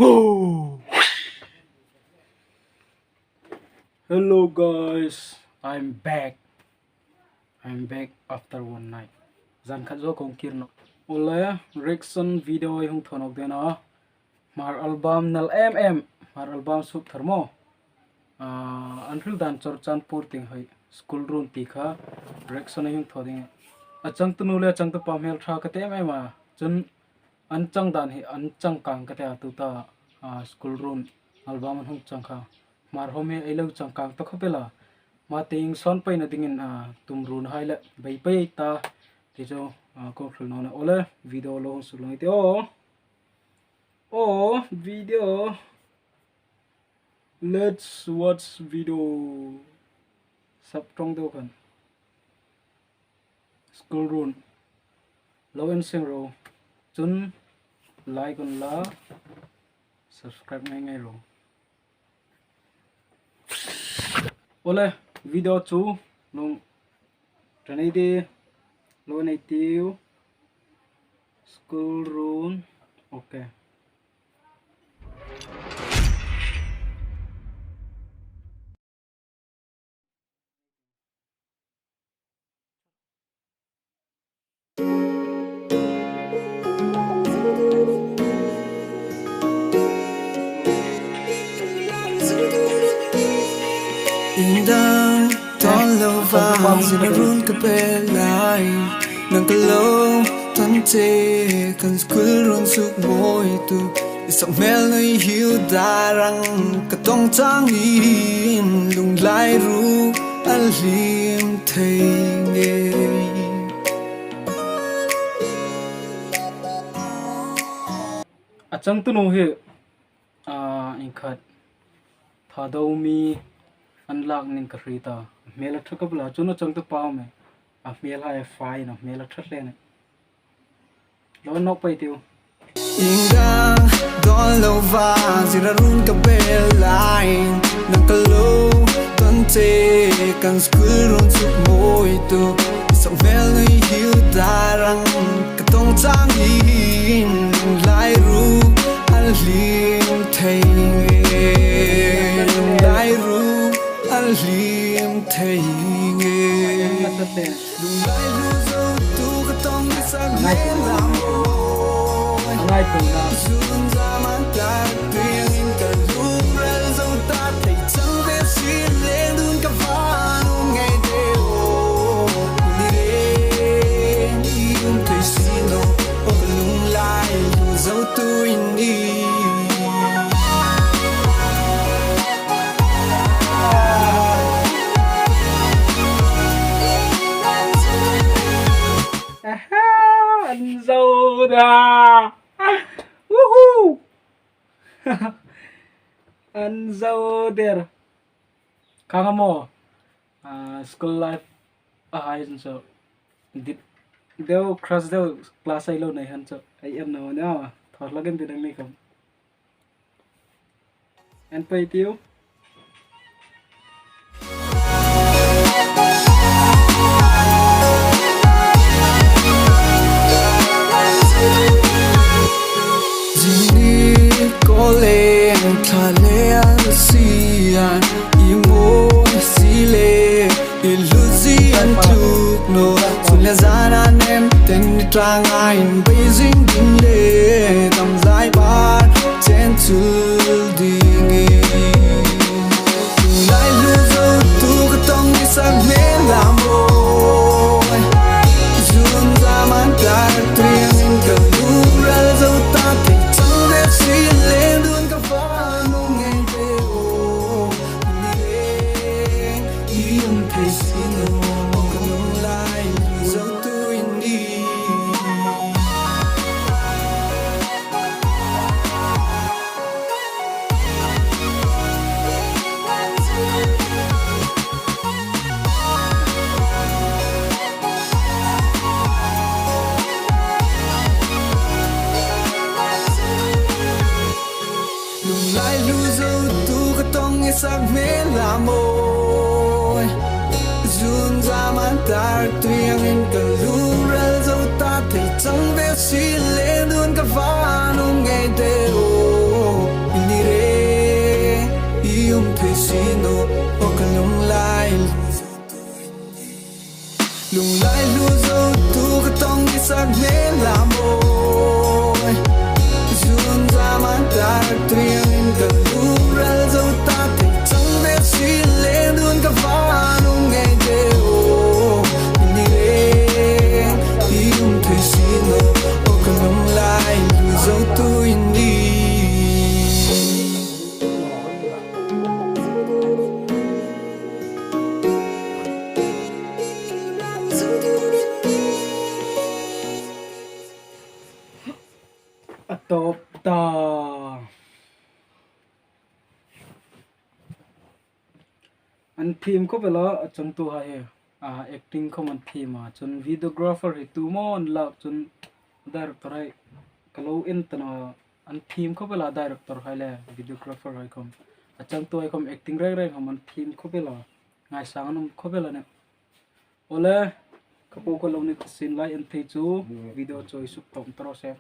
Whoa! Hello guys, I'm back. I'm back after one night. Zan khat zo kong kirno. Ola reaction video yung thonok dena. Hmar album nal Hmar album sup thermo. Until dan chor chan pur ting hai. School room tikha reaction yung thoding. Achang tunu le achang to pamel tha kate ma. Chun anchang dan hi anchang kang kate atuta school room album hung chang kha. Mar home elo chang kang to khapela. Ma ting son pai na dingin tum run hai la bai pai ta ti jo ko khul no na ole video lo su lo ti oh video, let's watch video sub trong do kan school run lo en sing ro chun like on la subscribe ngay ro ole video chu nong trani đi lo này tiêu school run okay. Đang tón lâu vàng giờ đã run cà bè lại nàng kalo thân chê cần cứ run suốt môi tu sắp mel nơi hiu darang cả tông trang in lung lai ru al lim thei nghe Chang tunu hi in khat thado mi unlock nin ka rita mela thakabla chuno chang to paw me mel hai fai no mela that le ne lo nok pai tiu Đang đón lâu vàng giờ đã run cà bè lại nàng kalo thân chê cần cứ run suốt môi tu sắp mel nơi hiu darang cả tông trang in lai ru al lim thei lai ru al lim thei nghe lung lai ru zo tu cả tông đi sang mel làm ngay từ na Dun ra mang ta tiếng in cả lúc ra dâu ta thấy chẳng biết xin lên đun cả phá nụ ngày đêm đi đến yêu thấy xin đâu ô cả lung lại dâu tôi đi anh dâu da woohoo anh dâu der kang mo school life ai so did deu crush deu class ai lo này han so ai em no na thor lagen ti dang ni kam anh pai tiu Lên thà lẽ xian imo sile illusion chuk no sulle zana nem ten trang ein beijing din le tam zai bar chen chul ding lai lu zo tu ka tong ni sang me lam boy jun zaman dar triang in ka lu ra zo ta te chang de si le dun ka fa nu ngai de o ni yun pe si no ka nu lai zo tu in ni lại lu dâu tu ka tong e sak me la môi jun ra man tar tuyang in ka lu ra dâu ta thấy chẳng biết si le luôn ka va nu ngày de o lung lai lu zo tu ka tong ki sak ne la moi zun za man ta triang in ka lu ra zo ta te chang ve si le dun ka va nu nge de o ni le im te si no o ka lung lai lu zo tu in ni Atop ta an thiem ko bela achang tu hai acting ko man thiem chun videographer hi tu mon la chun director hai kalo in tana an thiem ko bela director hai le videographer hai kom achang tu hai kom acting rek rek man thiem ko bela ngai sang nam ko bela ne ole kapo ko lo ni sin lai an thei chu video choi suk tom tro se